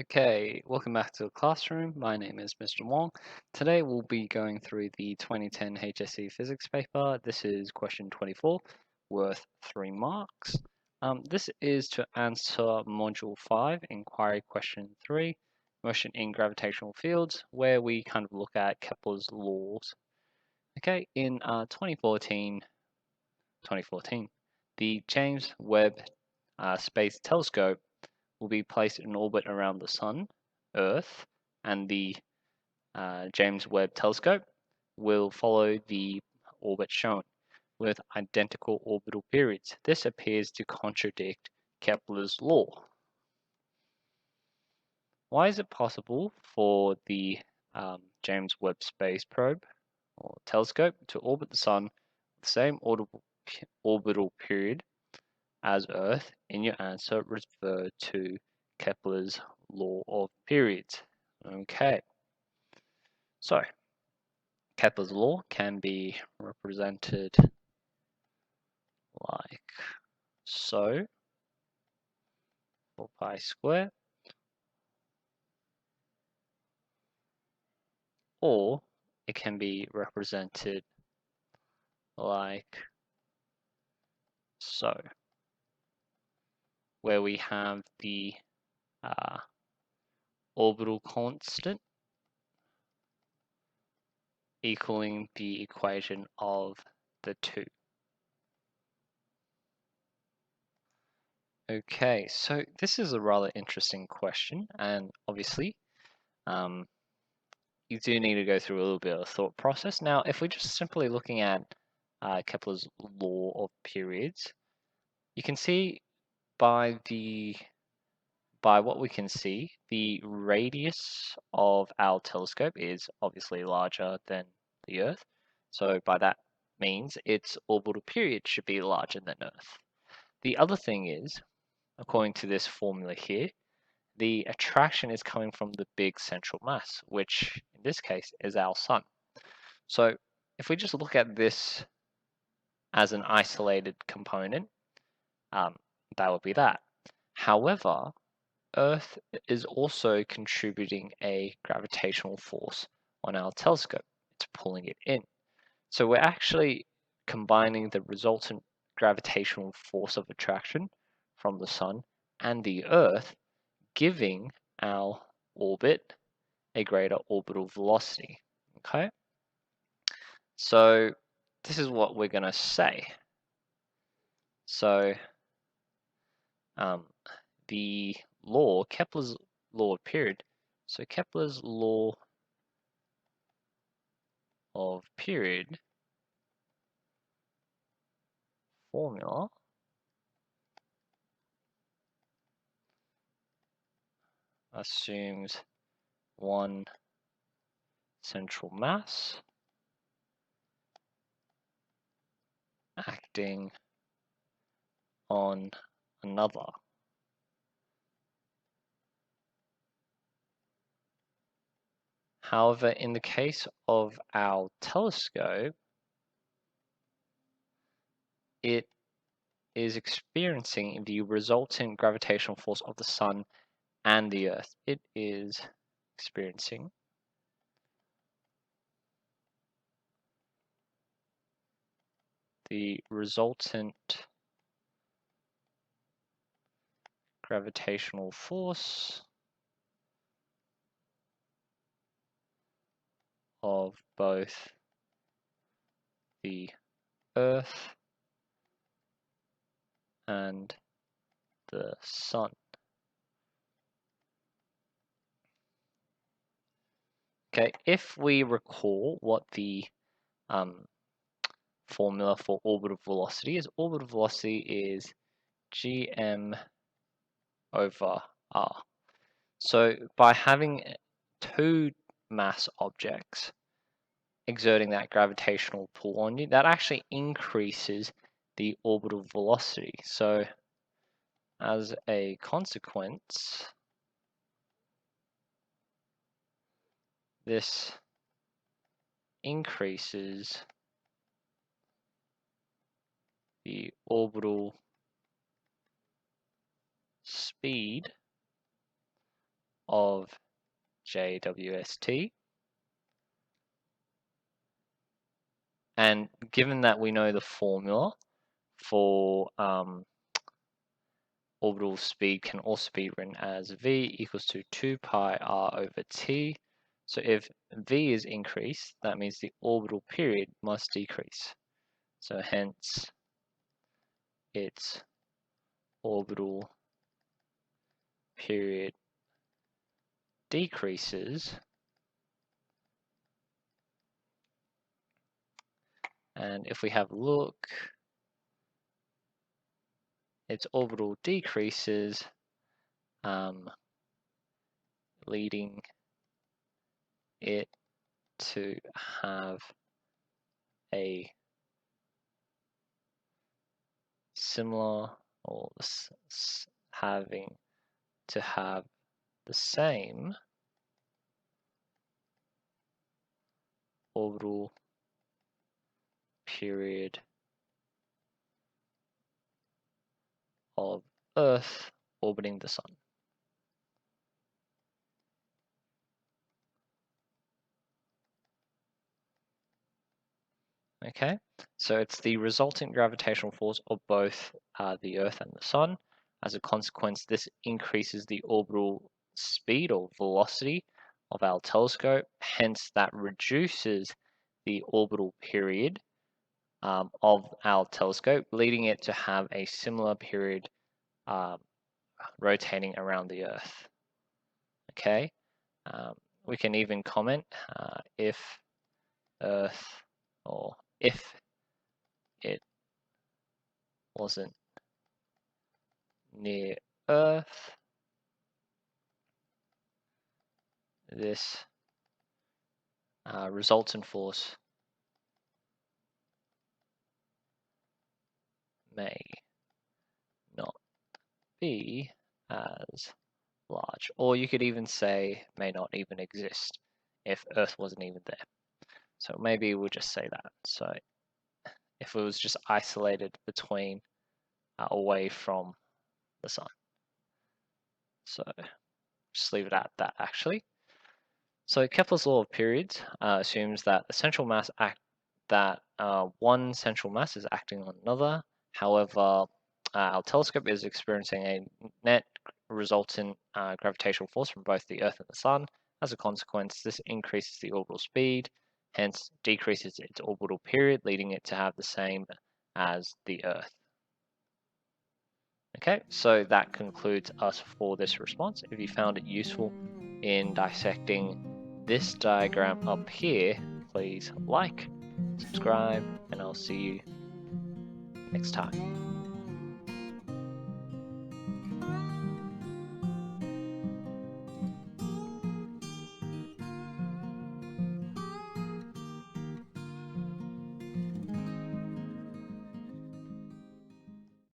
Okay, welcome back to the classroom. My name is Mr. Wong. Today we'll be going through the 2010 HSC physics paper. This is question 24, worth 3 marks. This is to answer module 5, inquiry question 3, motion in gravitational fields, where we kind of look at Kepler's laws. Okay, in 2014, the James Webb Space Telescope will be placed in orbit around the Sun, Earth, and the James Webb Telescope will follow the orbit shown with identical orbital periods. This appears to contradict Kepler's law. Why is it possible for the James Webb Space Probe or telescope to orbit the Sun with the same orbital period as Earth? In your answer, refer to Kepler's law of periods. Okay, so Kepler's law can be represented like so, 4 pi squared, or it can be represented like so, where we have the orbital constant equaling the equation of the two. Okay, so this is a rather interesting question, and obviously, you do need to go through a little bit of a thought process. Now, if we're just simply looking at Kepler's law of periods, you can see by what we can see, the radius of our telescope is obviously larger than the Earth. So by that means, its orbital period should be larger than Earth. The other thing is, according to this formula here, the attraction is coming from the big central mass, which in this case is our Sun. So if we just look at this as an isolated component, that would be that. However, Earth is also contributing a gravitational force on our telescope. It's pulling it in. So we're actually combining the resultant gravitational force of attraction from the Sun and the Earth, giving our orbit a greater orbital velocity. Okay? So this is what we're going to say. So the law, Kepler's law of period. So Kepler's law of period formula assumes one central mass acting on another. However, in the case of our telescope, it is experiencing the resultant gravitational force of the Sun and the Earth. It is experiencing the resultant gravitational force of both the Earth and the Sun. Okay, if we recall what the formula for orbital velocity is gm over r. So by having two mass objects exerting that gravitational pull on you, that actually increases the orbital velocity. So as a consequence, this increases the orbital speed of JWST. And given that we know the formula for orbital speed can also be written as v equals to 2 pi r over t. So if v is increased, that means the orbital period must decrease. So hence its orbital period decreases, and if we have a look, its orbital decreases, leading it to have a similar, or having to have the same orbital period of Earth orbiting the Sun. Okay, so it's the resultant gravitational force of both the Earth and the Sun. As a consequence, this increases the orbital speed or velocity of our telescope. Hence, that reduces the orbital period of our telescope, leading it to have a similar period rotating around the Earth. Okay, we can even comment if Earth, or if it wasn't near Earth, this resultant force may not be as large, or you could even say may not even exist if Earth wasn't even there. So maybe we'll just say that. So if it was just isolated between away from the Sun. So just leave it at that actually. So Kepler's law of periods assumes that the central mass one central mass is acting on another. However, our telescope is experiencing a net resultant gravitational force from both the Earth and the Sun. As a consequence, this increases the orbital speed, hence decreases its orbital period, leading it to have the same as the Earth. Okay, so that concludes us for this response. If you found it useful in dissecting this diagram up here, please like, subscribe, and I'll see you next time.